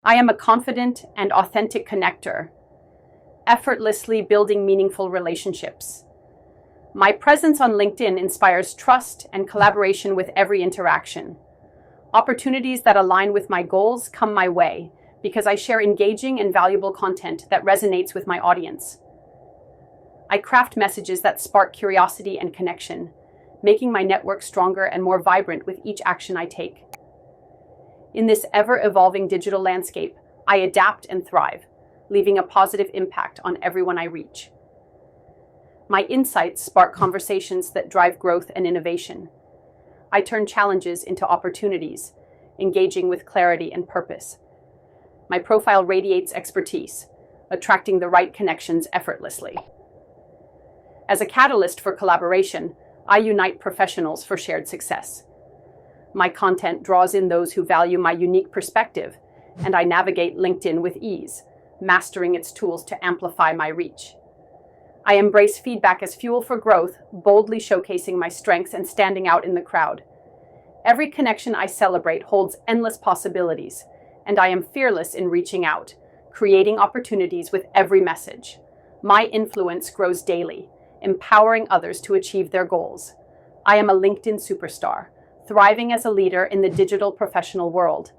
I am a confident and authentic connector, effortlessly building meaningful relationships. My presence on LinkedIn inspires trust and collaboration with every interaction. Opportunities that align with my goals come my way because I share engaging and valuable content that resonates with my audience. I craft messages that spark curiosity and connection, making my network stronger and more vibrant with each action I take. In this ever-evolving digital landscape, I adapt and thrive, leaving a positive impact on everyone I reach. My insights spark conversations that drive growth and innovation. I turn challenges into opportunities, engaging with clarity and purpose. My profile radiates expertise, attracting the right connections effortlessly. As a catalyst for collaboration, I unite professionals for shared success. My content draws in those who value my unique perspective, and I navigate LinkedIn with ease, mastering its tools to amplify my reach. I embrace feedback as fuel for growth, boldly showcasing my strengths and standing out in the crowd. Every connection I celebrate holds endless possibilities, and I am fearless in reaching out, creating opportunities with every message. My influence grows daily, empowering others to achieve their goals. I am a LinkedIn superstar, thriving as a leader in the digital professional world.